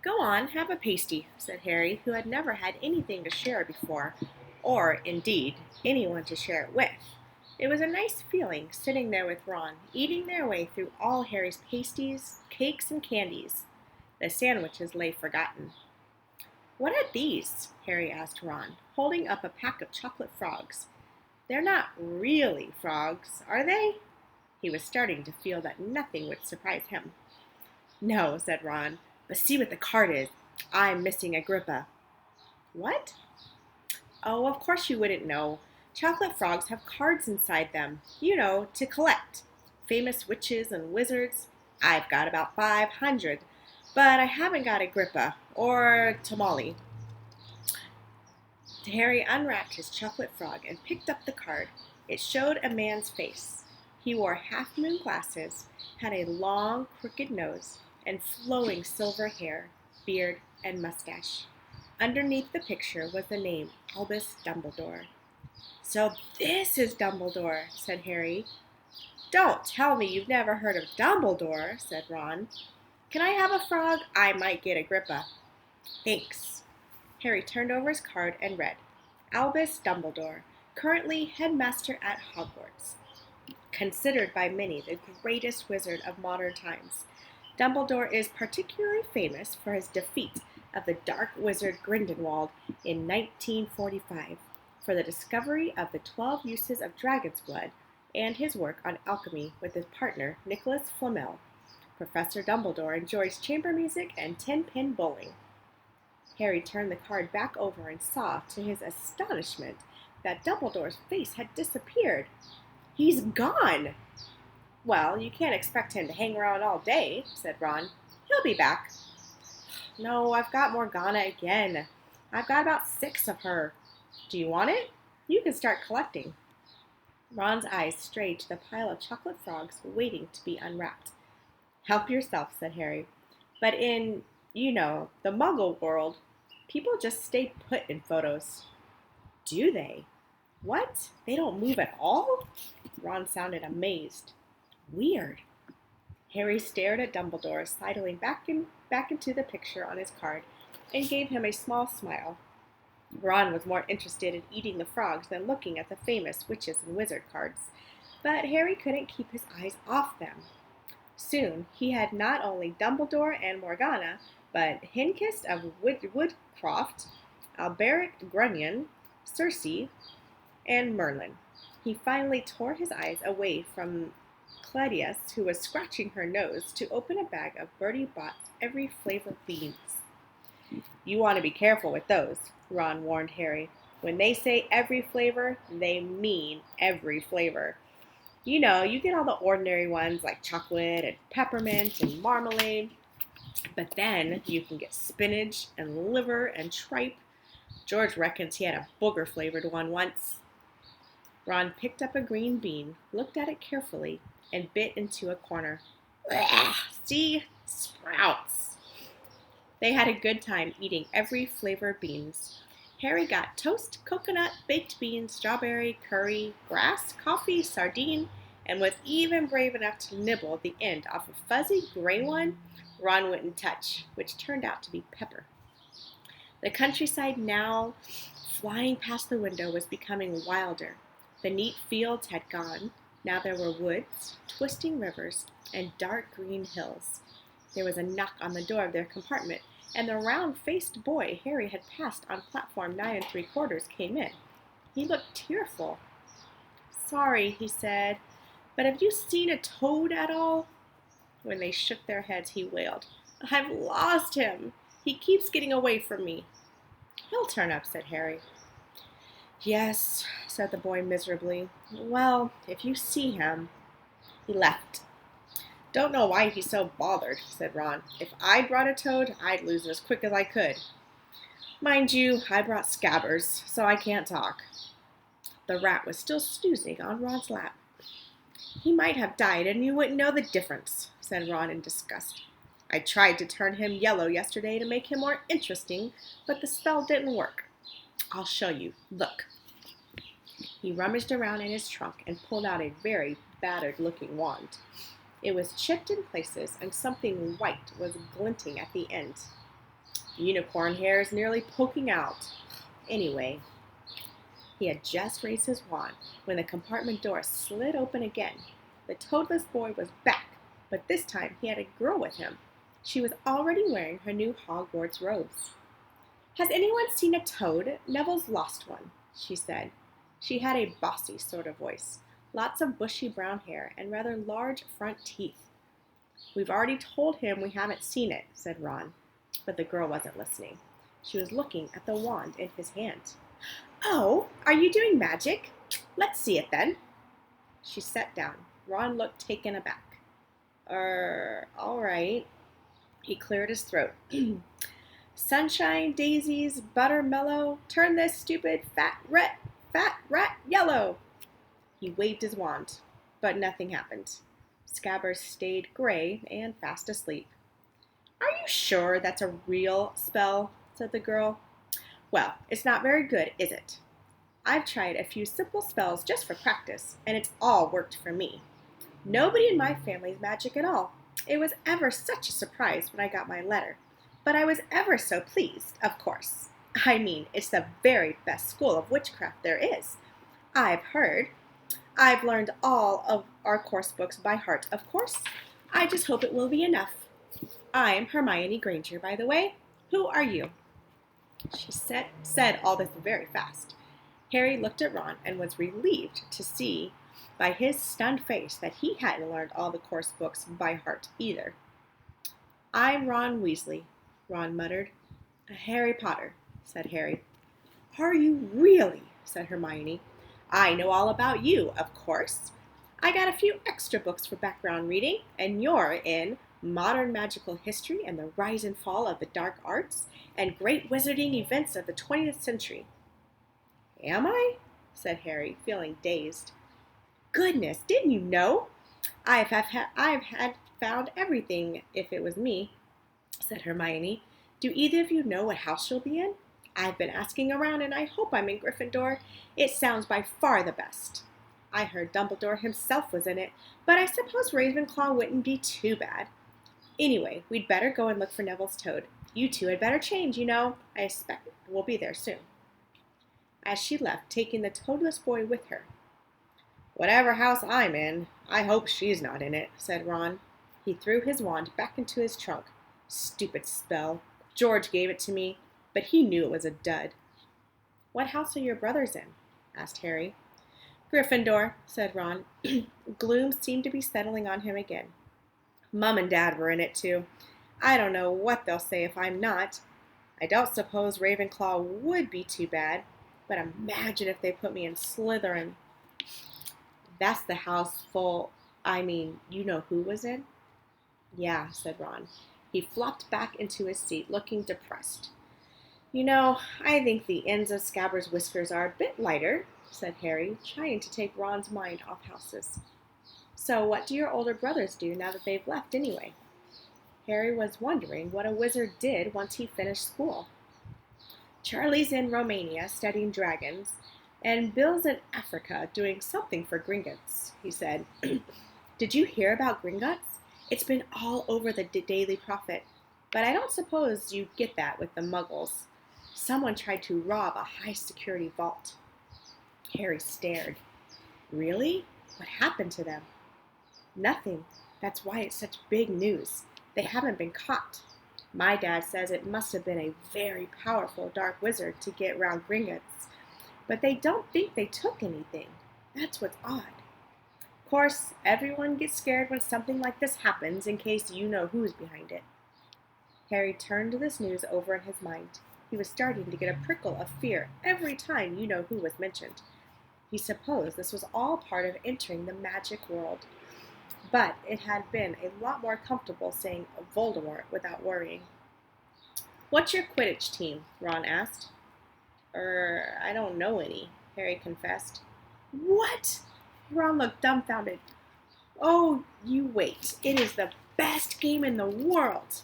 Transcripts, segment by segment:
Go on, have a pasty, said Harry, who had never had anything to share before, or, indeed, anyone to share it with. It was a nice feeling sitting there with Ron, eating their way through all Harry's pasties, cakes, and candies. The sandwiches lay forgotten. What are these? Harry asked Ron, holding up a pack of chocolate frogs. They're not really frogs, are they? He was starting to feel that nothing would surprise him. No, said Ron, but see what the card is. I'm missing Agrippa. What? Oh, of course you wouldn't know. Chocolate frogs have cards inside them, to collect. Famous witches and wizards. I've got about 500, but I haven't got Agrippa or Tamale. Harry unwrapped his chocolate frog and picked up the card. It showed a man's face. He wore half-moon glasses, had a long, crooked nose, and flowing silver hair, beard, and mustache. Underneath the picture was the name Albus Dumbledore. So this is Dumbledore, said Harry. Don't tell me you've never heard of Dumbledore, said Ron. Can I have a frog? I might get Agrippa. Thanks. Harry turned over his card and read, Albus Dumbledore, currently headmaster at Hogwarts. Considered by many the greatest wizard of modern times, Dumbledore is particularly famous for his defeat of the dark wizard Grindelwald in 1945, for the discovery of the 12 uses of dragon's blood, and his work on alchemy with his partner Nicholas Flamel. Professor Dumbledore enjoys chamber music and 10-pin bowling. Harry turned the card back over and saw, to his astonishment, that Dumbledore's face had disappeared. He's gone! Well, you can't expect him to hang around all day, said Ron. He'll be back. No, I've got Morgana again. I've got about 6 of her. Do you want it? You can start collecting. Ron's eyes strayed to the pile of chocolate frogs waiting to be unwrapped. Help yourself, said Harry. But in, the Muggle world, people just stay put in photos. Do they? What? They don't move at all? Ron sounded amazed. Weird. Harry stared at Dumbledore, sidling back into the picture on his card, and gave him a small smile. Ron was more interested in eating the frogs than looking at the famous witches and wizard cards, but Harry couldn't keep his eyes off them. Soon he had not only Dumbledore and Morgana, but Hengist of Woodcroft, Alberic Grunion, Circe, and Merlin. He finally tore his eyes away from Claudius, who was scratching her nose, to open a bag of Bertie Bott's every flavor beans. You want to be careful with those, Ron warned Harry. When they say every flavor, they mean every flavor. You get all the ordinary ones like chocolate and peppermint and marmalade. But then you can get spinach and liver and tripe. George reckons he had a booger-flavored one once. Ron picked up a green bean, looked at it carefully, and bit into a corner. Ugh, see? Sprouts. They had a good time eating every flavor beans. Harry got toast, coconut, baked beans, strawberry, curry, grass, coffee, sardine, and was even brave enough to nibble the end off a fuzzy gray one Ron wouldn't touch, which turned out to be pepper. The countryside now, flying past the window, was becoming wilder. The neat fields had gone. Now there were woods, twisting rivers, and dark green hills. There was a knock on the door of their compartment, and the round-faced boy Harry had passed on platform 9 3/4 came in. He looked tearful. Sorry, he said, but have you seen a toad at all? When they shook their heads, he wailed, I've lost him. He keeps getting away from me. He'll turn up, said Harry. Yes, said the boy miserably. Well, if you see him. He left. Don't know why he's so bothered, said Ron. If I brought a toad, I'd lose it as quick as I could. Mind you, I brought Scabbers, so I can't talk. The rat was still snoozing on Ron's lap. He might have died and you wouldn't know the difference, said Ron in disgust. I tried to turn him yellow yesterday to make him more interesting, but the spell didn't work. I'll show you. Look. He rummaged around in his trunk and pulled out a very battered-looking wand. It was chipped in places, and something white was glinting at the end. Unicorn hair is nearly poking out. Anyway, he had just raised his wand when the compartment door slid open again. The toadless boy was back, but this time he had a girl with him. She was already wearing her new Hogwarts robes. "Has anyone seen a toad? Neville's lost one," she said. She had a bossy sort of voice, lots of bushy brown hair, and rather large front teeth. "We've already told him we haven't seen it," said Ron. But the girl wasn't listening. She was looking at the wand in his hand. "Oh, are you doing magic? Let's see it then." She sat down. Ron looked taken aback. All right." He cleared his throat. "Sunshine, daisies, buttermellow, turn this stupid fat rat yellow." He waved his wand, but nothing happened. Scabbers stayed gray and fast asleep. "Are you sure that's a real spell?" said the girl. "Well, it's not very good, is it? I've tried a few simple spells just for practice, and it's all worked for me. Nobody in my family's magic at all. It was ever such a surprise when I got my letter, but I was ever so pleased, of course. I mean, it's the very best school of witchcraft there is. I've heard. I've learned all of our course books by heart, of course. I just hope it will be enough. I'm Hermione Granger, by the way. Who are you?" She said all this very fast. Harry looked at Ron and was relieved to see by his stunned face that he hadn't learned all the course books by heart either. "I'm Ron Weasley," Ron muttered. "Harry Potter," said Harry. "Are you really?" said Hermione. "I know all about you, of course. I got a few extra books for background reading, and you're in Modern Magical History and the Rise and Fall of the Dark Arts and Great Wizarding Events of the 20th Century. "Am I?" said Harry, feeling dazed. "Goodness, didn't you know? I've had found everything if it was me," said Hermione. "Do either of you know what house you'll be in? I've been asking around and I hope I'm in Gryffindor. It sounds by far the best. I heard Dumbledore himself was in it, but I suppose Ravenclaw wouldn't be too bad. Anyway, we'd better go and look for Neville's toad. You two had better change, you know. I expect we'll be there soon." As she left, taking the toadless boy with her. "Whatever house I'm in, I hope she's not in it," said Ron. He threw his wand back into his trunk. "Stupid spell. George gave it to me, but he knew it was a dud." "What house are your brothers in?" asked Harry. "Gryffindor," said Ron. Gloom seemed to be settling on him again. "Mum and Dad were in it too. I don't know what they'll say if I'm not. I don't suppose Ravenclaw would be too bad, but imagine if they put me in Slytherin." "That's the house you know who was in?" "Yeah," said Ron. He flopped back into his seat, looking depressed. "You know, I think the ends of Scabbers' whiskers are a bit lighter," said Harry, trying to take Ron's mind off houses. "So what do your older brothers do now that they've left anyway?" Harry was wondering what a wizard did once he finished school. "Charlie's in Romania studying dragons, and Bill's in Africa doing something for Gringotts," he said. "Did you hear about Gringotts? It's been all over the Daily Prophet, but I don't suppose you get that with the Muggles. Someone tried to rob a high-security vault." Harry stared. "Really? What happened to them?" "Nothing. That's why it's such big news. They haven't been caught. My dad says it must have been a very powerful dark wizard to get around Gringotts, but they don't think they took anything. That's what's odd. Of course, everyone gets scared when something like this happens in case you know who's behind it." Harry turned this news over in his mind. He was starting to get a prickle of fear every time you know who was mentioned. He supposed this was all part of entering the magic world. But it had been a lot more comfortable saying Voldemort without worrying. "What's your Quidditch team?" Ron asked. I don't know any," Harry confessed. "What?" Ron looked dumbfounded. "Oh, you wait. It is the best game in the world."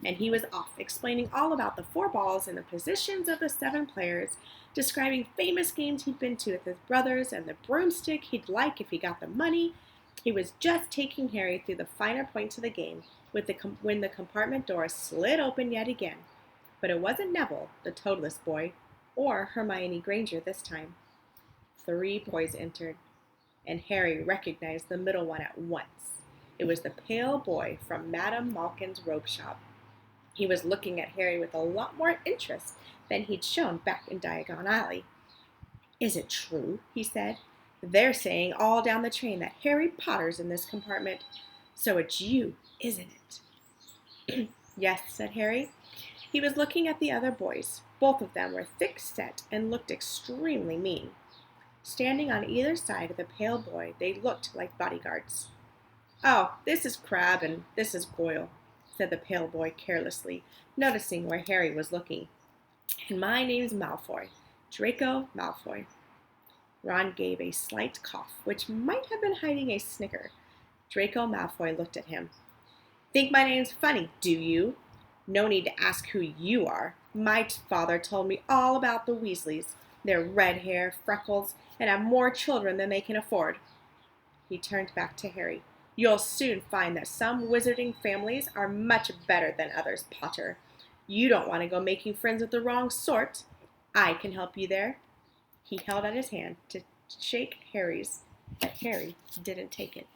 And he was off, explaining all about the 4 balls and the positions of the 7 players, describing famous games he'd been to with his brothers and the broomstick he'd like if he got the money. He was just taking Harry through the finer points of the game when the compartment door slid open yet again. But it wasn't Neville, the toadless boy, or Hermione Granger this time. 3 boys entered, and Harry recognized the middle one at once. It was the pale boy from Madame Malkin's robe shop. He was looking at Harry with a lot more interest than he'd shown back in Diagon Alley. "Is it true?" he said. "They're saying all down the train that Harry Potter's in this compartment. So it's you, isn't it?" "Yes," said Harry. He was looking at the other boys. Both of them were thick-set and looked extremely mean. Standing on either side of the pale boy, they looked like bodyguards. "Oh, this is Crabbe and this is Goyle," said the pale boy carelessly, noticing where Harry was looking. "And my name's Malfoy, Draco Malfoy." Ron gave a slight cough, which might have been hiding a snicker. Draco Malfoy looked at him. "Think my name's funny, do you? No need to ask who you are. My father told me all about the Weasleys, their red hair, freckles, and have more children than they can afford." He turned back to Harry. "You'll soon find that some wizarding families are much better than others, Potter. You don't want to go making friends with the wrong sort. I can help you there." He held out his hand to shake Harry's, but Harry didn't take it.